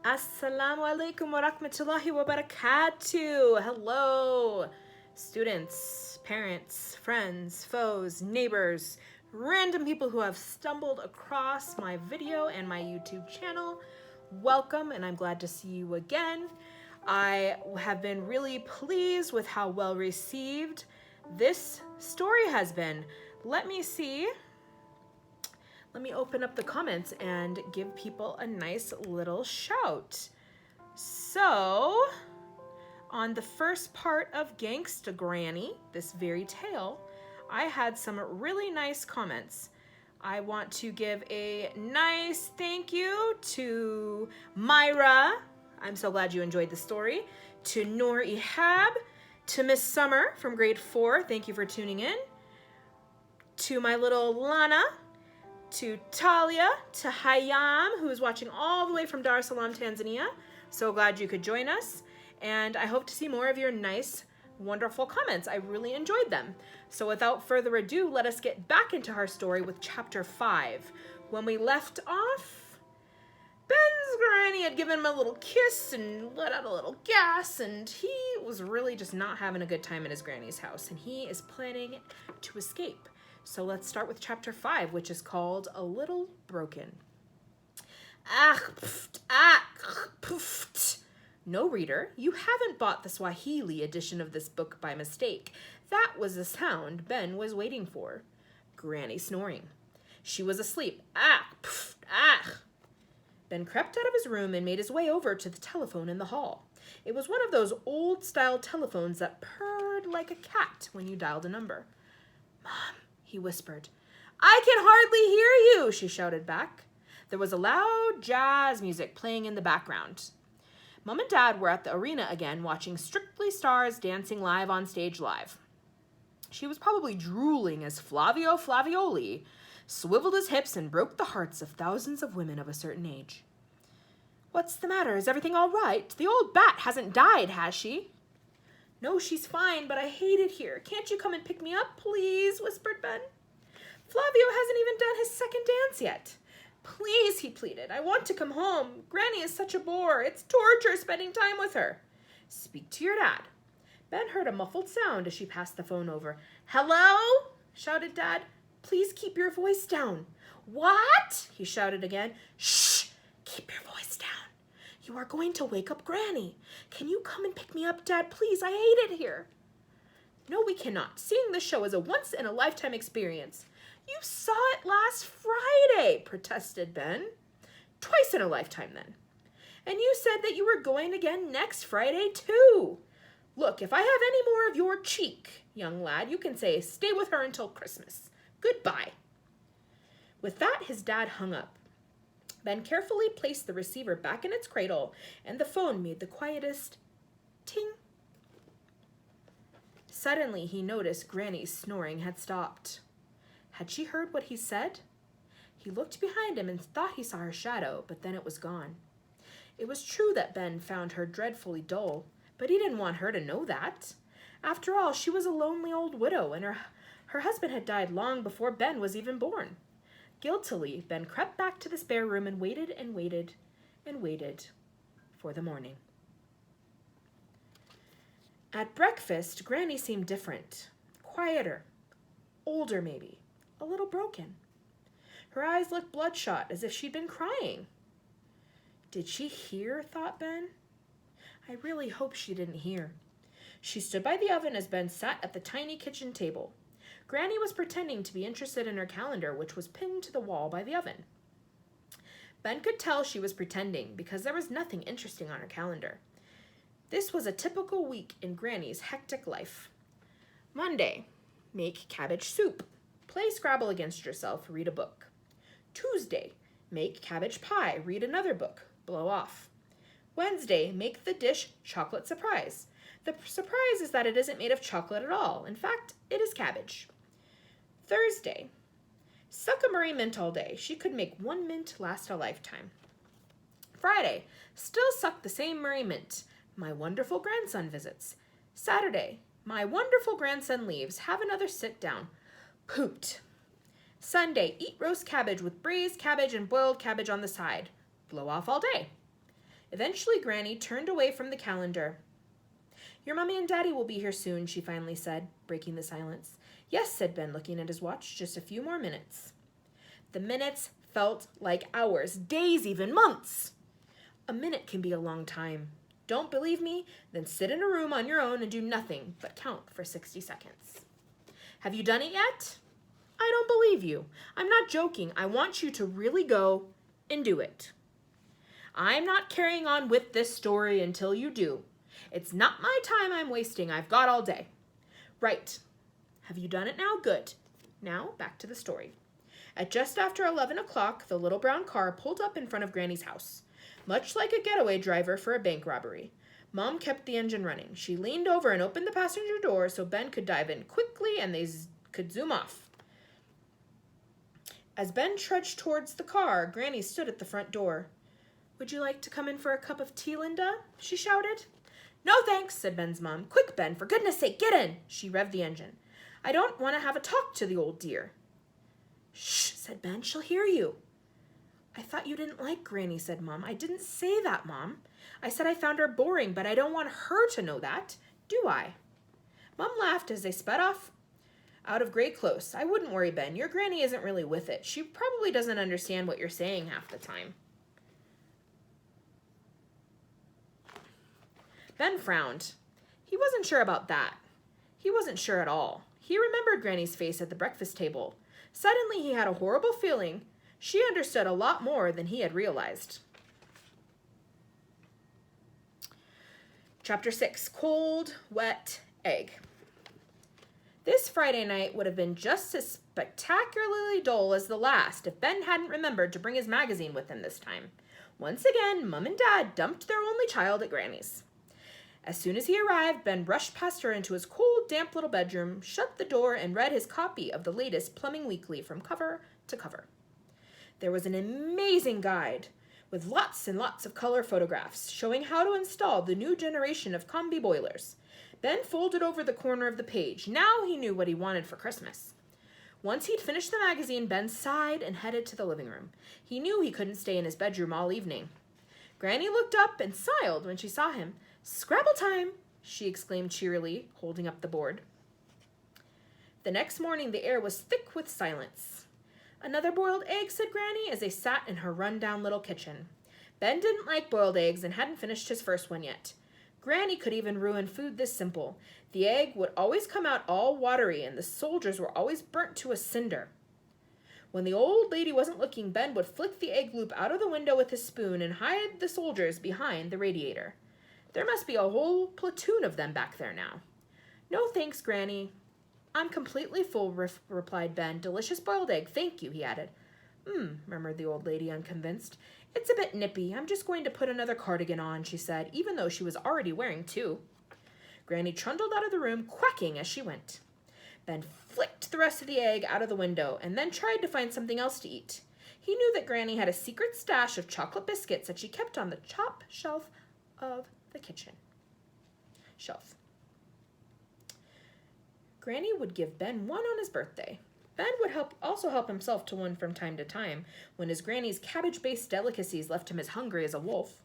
Assalamu alaikum wa rahmatullahi wa barakatuh. Hello, students, parents, friends, foes, neighbors, random people who have stumbled across my video and my YouTube channel. Welcome, and I'm glad to see you again. I have been really pleased with how well received this story has been. Let me open up the comments and give people a nice little shout. So, on the first part of Gangsta Granny, this very tale, I had some really nice comments. I want to give a nice thank you to Myra. I'm so glad you enjoyed the story. To Noor Ihab, to Miss Summer from grade 4. Thank you for tuning in. To my little Lana, to Talia, to Hayam, who is watching all the way from Dar es Salaam, Tanzania. So glad you could join us. And I hope to see more of your nice, wonderful comments. I really enjoyed them. So without further ado, let us get back into our story with chapter 5. When we left off, Ben's granny had given him a little kiss and let out a little gas, and he was really just not having a good time in his granny's house, and he is planning to escape. So let's start with chapter 5, which is called A Little Broken. No, reader, you haven't bought the Swahili edition of this book by mistake. That was the sound Ben was waiting for. Granny snoring. She was asleep. Ben crept out of his room and made his way over to the telephone in the hall. It was one of those old-style telephones that purred like a cat when you dialed a number. Mom, he whispered. I can hardly hear you, she shouted back. There was a loud jazz music playing in the background. Mom and Dad were at the arena again, watching Strictly Stars dancing live on stage live. She was probably drooling as Flavio Flavioli swiveled his hips and broke the hearts of thousands of women of a certain age. What's the matter? Is everything all right? The old bat hasn't died, has she? No, she's fine, but I hate it here. Can't you come and pick me up, please? Whispered Ben. Flavio hasn't even done his second dance yet. Please, he pleaded. I want to come home. Granny is such a bore. It's torture spending time with her. Speak to your dad. Ben heard a muffled sound as she passed the phone over. Hello? Shouted Dad. Please keep your voice down. What? He shouted again. Shh! Keep your voice down. You are going to wake up Granny. Can you come and pick me up, Dad? Please, I hate it here. No, we cannot. Seeing this show is a once-in-a-lifetime experience. You saw it last Friday, protested Ben. Twice in a lifetime, then. And you said that you were going again next Friday, too. Look, if I have any more of your cheek, young lad, you can say, stay with her until Christmas. Goodbye. With that, his dad hung up. Ben carefully placed the receiver back in its cradle, and the phone made the quietest ting. Suddenly, he noticed Granny's snoring had stopped. Had she heard what he said? He looked behind him and thought he saw her shadow, but then it was gone. It was true that Ben found her dreadfully dull, but he didn't want her to know that. After all, she was a lonely old widow, and her husband had died long before Ben was even born. Guiltily, Ben crept back to the spare room and waited and waited and waited for the morning. At breakfast, Granny seemed different, quieter, older maybe, a little broken. Her eyes looked bloodshot, as if she'd been crying. Did she hear, thought Ben? I really hope she didn't hear. She stood by the oven as Ben sat at the tiny kitchen table. Granny was pretending to be interested in her calendar, which was pinned to the wall by the oven. Ben could tell she was pretending because there was nothing interesting on her calendar. This was a typical week in Granny's hectic life. Monday, make cabbage soup. Play Scrabble against yourself, read a book. Tuesday, make cabbage pie, read another book, blow off. Wednesday, make the dish chocolate surprise. The surprise is that it isn't made of chocolate at all. In fact, it is cabbage. Thursday, suck a Murray mint all day. She could make one mint last a lifetime. Friday, still suck the same Murray mint. My wonderful grandson visits. Saturday, my wonderful grandson leaves. Have another sit down. Pooped. Sunday, eat roast cabbage with braised cabbage and boiled cabbage on the side. Blow off all day. Eventually, Granny turned away from the calendar. Your mommy and daddy will be here soon, she finally said, breaking the silence. Yes, said Ben, looking at his watch, just a few more minutes. The minutes felt like hours, days, even months. A minute can be a long time. Don't believe me? Then sit in a room on your own and do nothing but count for 60 seconds. Have you done it yet? I don't believe you. I'm not joking. I want you to really go and do it. I'm not carrying on with this story until you do. It's not my time I'm wasting. I've got all day. Right. Have you done it now? Good. Now, back to the story. At just after 11 o'clock, the little brown car pulled up in front of Granny's house, much like a getaway driver for a bank robbery. Mom kept the engine running. She leaned over and opened the passenger door so Ben could dive in quickly and they could zoom off. As Ben trudged towards the car, Granny stood at the front door. Would you like to come in for a cup of tea, Linda? She shouted. No thanks, said Ben's mom. Quick, Ben, for goodness sake, get in. She revved the engine. I don't want to have a talk to the old dear. Shh, said Ben, she'll hear you. I thought you didn't like Granny, said Mom. I didn't say that, Mom. I said I found her boring, but I don't want her to know that, do I? Mom laughed as they sped off out of Gray Close. I wouldn't worry, Ben. Your Granny isn't really with it. She probably doesn't understand what you're saying half the time. Ben frowned. He wasn't sure about that. He wasn't sure at all. He remembered Granny's face at the breakfast table. Suddenly he had a horrible feeling. She understood a lot more than he had realized. Chapter 6, Cold, Wet Egg. This Friday night would have been just as spectacularly dull as the last if Ben hadn't remembered to bring his magazine with him this time. Once again, Mom and Dad dumped their only child at Granny's. As soon as he arrived, Ben rushed past her into his cold, damp little bedroom, shut the door, and read his copy of the latest Plumbing Weekly from cover to cover. There was an amazing guide with lots and lots of color photographs showing how to install the new generation of combi boilers. Ben folded over the corner of the page. Now he knew what he wanted for Christmas. Once he'd finished the magazine, Ben sighed and headed to the living room. He knew he couldn't stay in his bedroom all evening. Granny looked up and smiled when she saw him. Scrabble time, she exclaimed cheerily, holding up the board. The next morning, the air was thick with silence. Another boiled egg, said Granny, as they sat in her run-down little kitchen. Ben didn't like boiled eggs and hadn't finished his first one yet. Granny could even ruin food this simple. The egg would always come out all watery, and the soldiers were always burnt to a cinder. When the old lady wasn't looking, Ben would flick the egg loop out of the window with his spoon and hide the soldiers behind the radiator. There must be a whole platoon of them back there now. No thanks, Granny. I'm completely full, replied Ben. Delicious boiled egg, thank you, he added. Murmured the old lady, unconvinced. It's a bit nippy. I'm just going to put another cardigan on, she said, even though she was already wearing two. Granny trundled out of the room, quacking as she went. Ben flicked the rest of the egg out of the window and then tried to find something else to eat. He knew that Granny had a secret stash of chocolate biscuits that she kept on the top shelf of the kitchen shelf. Granny would give Ben one on his birthday. Ben would also help himself to one from time to time when his Granny's cabbage-based delicacies left him as hungry as a wolf.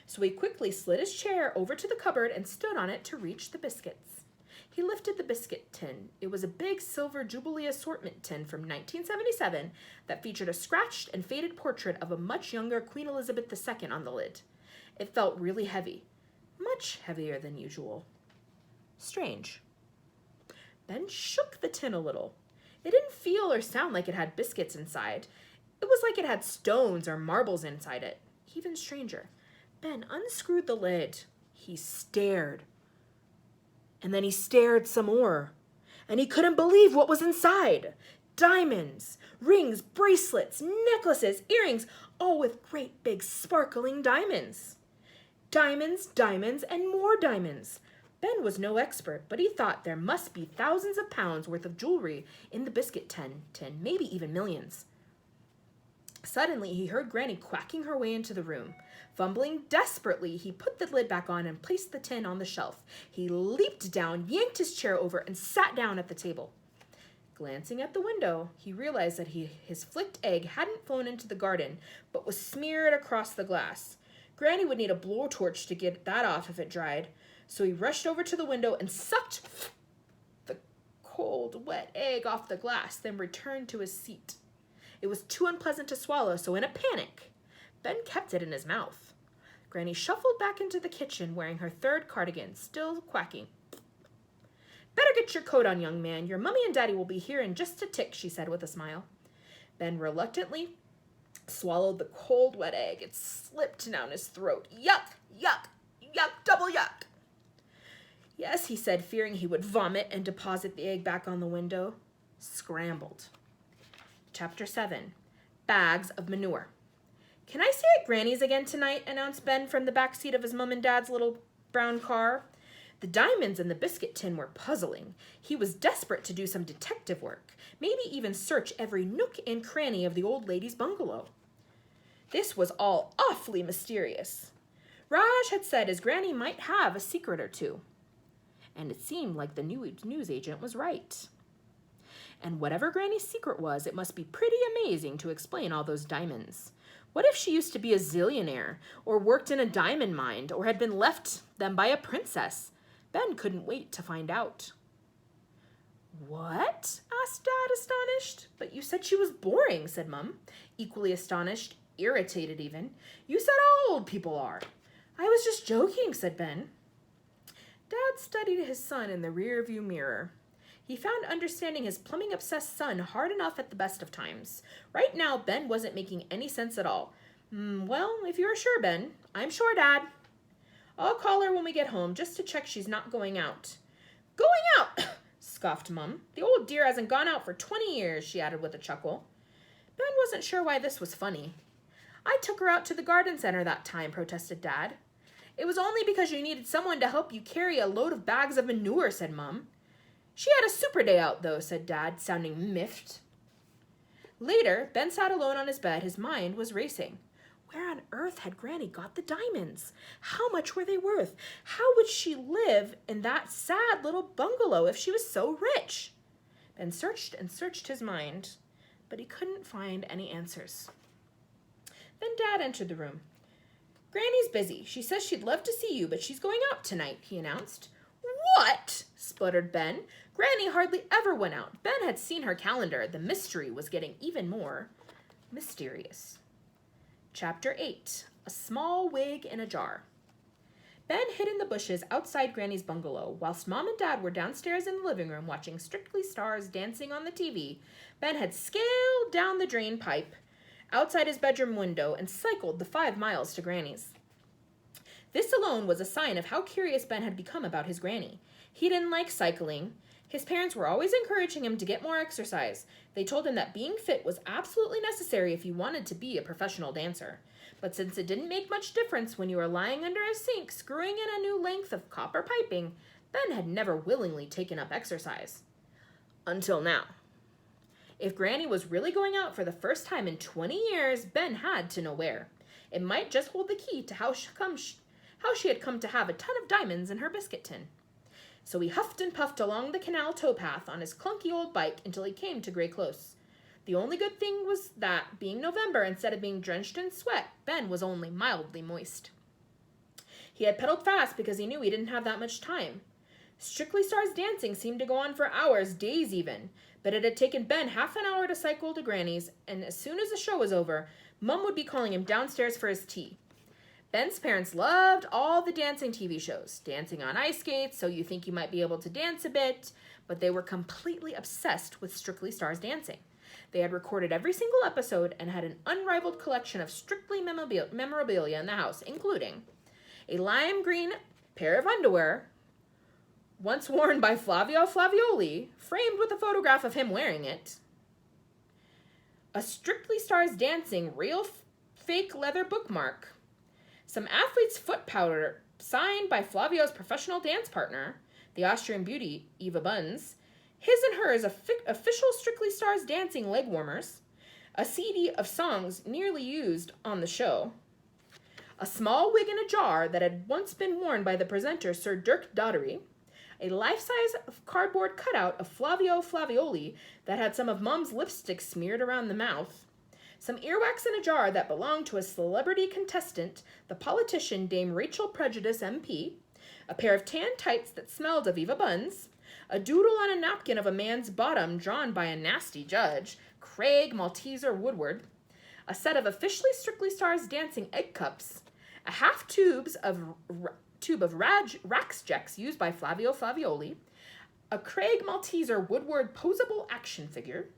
So he quickly slid his chair over to the cupboard and stood on it to reach the biscuits. He lifted the biscuit tin. It was a big silver Jubilee assortment tin from 1977 that featured a scratched and faded portrait of a much younger Queen Elizabeth II on the lid. It felt really heavy, much heavier than usual. Strange. Ben shook the tin a little. It didn't feel or sound like it had biscuits inside. It was like it had stones or marbles inside it. Even stranger. Ben unscrewed the lid. He stared. And then he stared some more. And he couldn't believe what was inside. Diamonds, rings, bracelets, necklaces, earrings, all with great big sparkling diamonds. Diamonds, diamonds, and more diamonds. Ben was no expert, but he thought there must be thousands of pounds worth of jewelry in the biscuit tin, maybe even millions. Suddenly, he heard Granny quacking her way into the room. Fumbling desperately, he put the lid back on and placed the tin on the shelf. He leaped down, yanked his chair over, and sat down at the table. Glancing at the window, he realized that his flicked egg hadn't flown into the garden, but was smeared across the glass. Granny would need a blowtorch to get that off if it dried, so he rushed over to the window and sucked the cold, wet egg off the glass, then returned to his seat. It was too unpleasant to swallow, so in a panic, Ben kept it in his mouth. Granny shuffled back into the kitchen, wearing her third cardigan, still quacking. Better get your coat on, young man. Your mummy and daddy will be here in just a tick, she said with a smile. Ben reluctantly swallowed the cold, wet egg. It slipped down his throat. Yuck, yuck, yuck, double yuck. Yes, he said, fearing he would vomit and deposit the egg back on the window. Scrambled. Chapter 7. Bags of Manure. Can I stay at Granny's again tonight? Announced Ben from the back seat of his mom and dad's little brown car. The diamonds in the biscuit tin were puzzling. He was desperate to do some detective work, maybe even search every nook and cranny of the old lady's bungalow. This was all awfully mysterious. Raj had said his granny might have a secret or two. And it seemed like the news agent was right. And whatever Granny's secret was, it must be pretty amazing to explain all those diamonds. What if she used to be a zillionaire, or worked in a diamond mine, or had been left them by a princess? Ben couldn't wait to find out. What? Asked Dad, astonished. But you said she was boring, said Mum, equally astonished, irritated even. You said all old people are. I was just joking, said Ben. Dad studied his son in the rearview mirror. He found understanding his plumbing-obsessed son hard enough at the best of times. Right now, Ben wasn't making any sense at all. Well, if you're sure, Ben. I'm sure, Dad. I'll call her when we get home, just to check she's not going out. Going out? Scoffed Mum. The old dear hasn't gone out for 20 years, she added with a chuckle. Ben wasn't sure why this was funny. I took her out to the garden center that time, protested Dad. It was only because you needed someone to help you carry a load of bags of manure, said Mum. She had a super day out, though, said Dad, sounding miffed. Later, Ben sat alone on his bed. His mind was racing. Where on earth had Granny got the diamonds? How much were they worth? How would she live in that sad little bungalow if she was so rich? Ben searched and searched his mind, but he couldn't find any answers. Then Dad entered the room. Granny's busy. She says she'd love to see you, but she's going out tonight, he announced. What? Spluttered Ben. Granny hardly ever went out. Ben had seen her calendar. The mystery was getting even more mysterious. Chapter 8. A Small Wig in a Jar. Ben hid in the bushes outside Granny's bungalow. Whilst Mom and Dad were downstairs in the living room watching Strictly Stars Dancing on the TV, Ben had scaled down the drain pipe outside his bedroom window and cycled the 5 miles to Granny's. This alone was a sign of how curious Ben had become about his Granny. He didn't like cycling. His parents were always encouraging him to get more exercise. They told him that being fit was absolutely necessary if he wanted to be a professional dancer. But since it didn't make much difference when you were lying under a sink screwing in a new length of copper piping, Ben had never willingly taken up exercise. Until now. If Granny was really going out for the first time in 20 years, Ben had to know where. It might just hold the key to how she had come to have a ton of diamonds in her biscuit tin. So he huffed and puffed along the canal towpath on his clunky old bike until he came to Grey Close. The only good thing was that, being November, instead of being drenched in sweat, Ben was only mildly moist. He had pedaled fast because he knew he didn't have that much time. Strictly Stars Dancing seemed to go on for hours, days even, but it had taken Ben half an hour to cycle to Granny's, and as soon as the show was over, Mum would be calling him downstairs for his tea. Ben's parents loved all the dancing TV shows, Dancing on Ice Skates, So You Think You Might Be Able to Dance a Bit, but they were completely obsessed with Strictly Stars Dancing. They had recorded every single episode and had an unrivaled collection of Strictly memorabilia in the house, including a lime green pair of underwear, once worn by Flavio Flavioli, framed with a photograph of him wearing it, a Strictly Stars Dancing real fake leather bookmark, some athlete's foot powder signed by Flavio's professional dance partner, the Austrian beauty Eva Buns, his and hers official Strictly Stars Dancing leg warmers, a CD of songs nearly used on the show, a small wig in a jar that had once been worn by the presenter Sir Dirk Dottery, a life-size cardboard cutout of Flavio Flavioli that had some of Mom's lipstick smeared around the mouth, some earwax in a jar that belonged to a celebrity contestant, the politician Dame Rachel Prejudice MP, a pair of tan tights that smelled of Eva buns, a doodle on a napkin of a man's bottom drawn by a nasty judge, Craig Malteser Woodward, a set of officially Strictly Stars dancing egg cups, a half tube of Raxjex used by Flavio Flavioli, a Craig Malteser Woodward posable action figure,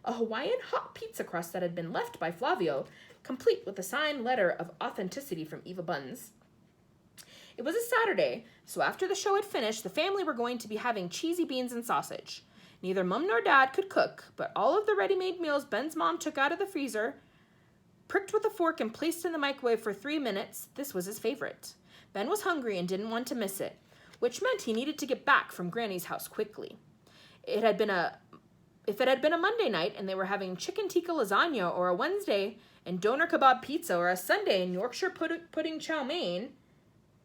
a Hawaiian hot pizza crust that had been left by Flavio, complete with a signed letter of authenticity from Eva Buns. It was a Saturday, so after the show had finished, the family were going to be having cheesy beans and sausage. Neither Mum nor Dad could cook, but all of the ready-made meals Ben's mom took out of the freezer, pricked with a fork and placed in the microwave for 3 minutes, this was his favorite. Ben was hungry and didn't want to miss it, which meant he needed to get back from Granny's house quickly. If it had been a Monday night and they were having chicken tikka lasagna, or a Wednesday and doner kebab pizza, or a Sunday and Yorkshire pudding chow mein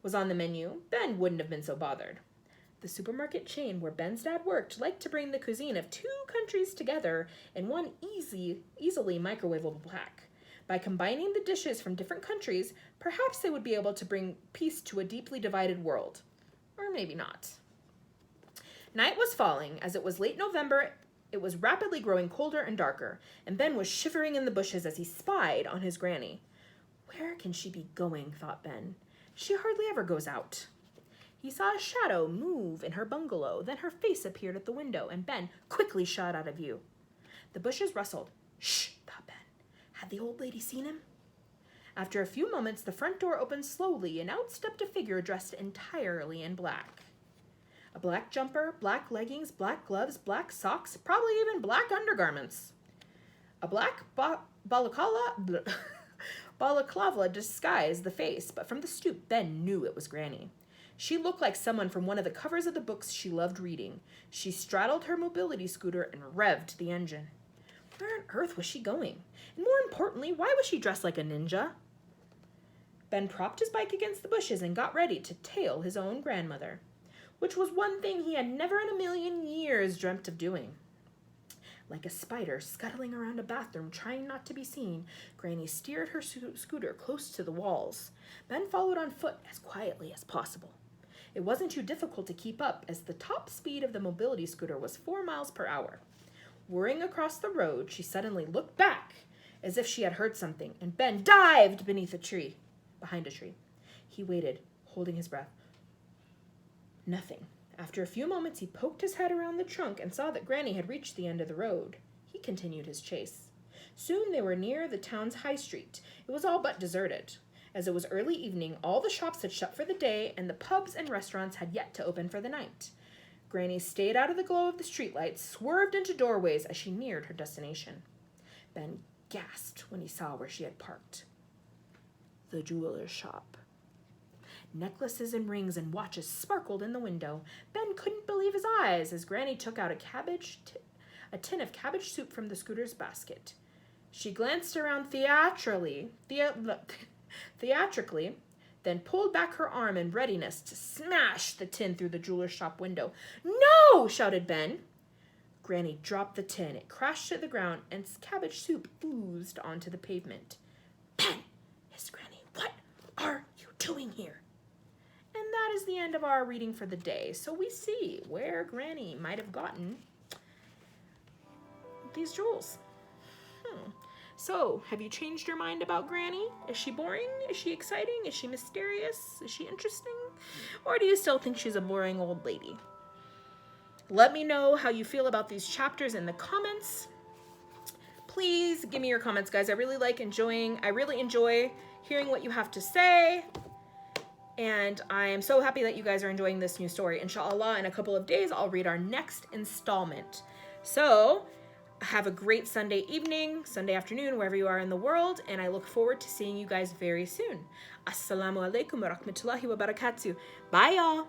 was on the menu, Ben wouldn't have been so bothered. The supermarket chain where Ben's dad worked liked to bring the cuisine of 2 countries together in one easily microwavable pack. By combining the dishes from different countries, perhaps they would be able to bring peace to a deeply divided world. Or maybe not. Night was falling. As it was late November, it was rapidly growing colder and darker, and Ben was shivering in the bushes as he spied on his granny. Where can she be going, thought Ben. She hardly ever goes out. He saw a shadow move in her bungalow, then her face appeared at the window, and Ben quickly shot out of view. The bushes rustled. Shh, thought Ben. Had the old lady seen him? After a few moments, the front door opened slowly, and out stepped a figure dressed entirely in black. A black jumper, black leggings, black gloves, black socks, probably even black undergarments. A black balaclava disguised the face, but from the stoop, Ben knew it was Granny. She looked like someone from one of the covers of the books she loved reading. She straddled her mobility scooter and revved the engine. Where on earth was she going? And more importantly, why was she dressed like a ninja? Ben propped his bike against the bushes and got ready to tail his own grandmother, which was one thing he had never in a million years dreamt of doing. Like a spider scuttling around a bathroom trying not to be seen, Granny steered her scooter close to the walls. Ben followed on foot as quietly as possible. It wasn't too difficult to keep up, as the top speed of the mobility scooter was 4 miles per hour. Whirring across the road, she suddenly looked back as if she had heard something, and Ben dived behind a tree. He waited, holding his breath. Nothing. After a few moments, he poked his head around the trunk and saw that Granny had reached the end of the road. He continued his chase. Soon they were near the town's high street. It was all but deserted. As it was early evening, all the shops had shut for the day, and the pubs and restaurants had yet to open for the night. Granny stayed out of the glow of the streetlights, swerved into doorways as she neared her destination. Ben gasped when he saw where she had parked. The jeweler's shop. Necklaces and rings and watches sparkled in the window. Ben couldn't believe his eyes as Granny took out a tin of cabbage soup from the scooter's basket. She glanced around theatrically, then pulled back her arm in readiness to smash the tin through the jeweler's shop window. "No!" shouted Ben. Granny dropped the tin. It crashed to the ground, and cabbage soup oozed onto the pavement. "Ben!" hissed Granny. "What are you doing here?" And that is the end of our reading for the day. So we see where Granny might have gotten these jewels. So, have you changed your mind about Granny? Is she boring? Is she exciting? Is she mysterious? Is she interesting? Or do you still think she's a boring old lady? Let me know how you feel about these chapters in the comments. Please give me your comments, guys. I really enjoy hearing what you have to say. And I am so happy that you guys are enjoying this new story. Inshallah, in a couple of days, I'll read our next installment. So, have a great Sunday evening, Sunday afternoon, wherever you are in the world, and I look forward to seeing you guys very soon. Assalamu alaikum wa rahmatullahi wa barakatuh. Bye, y'all.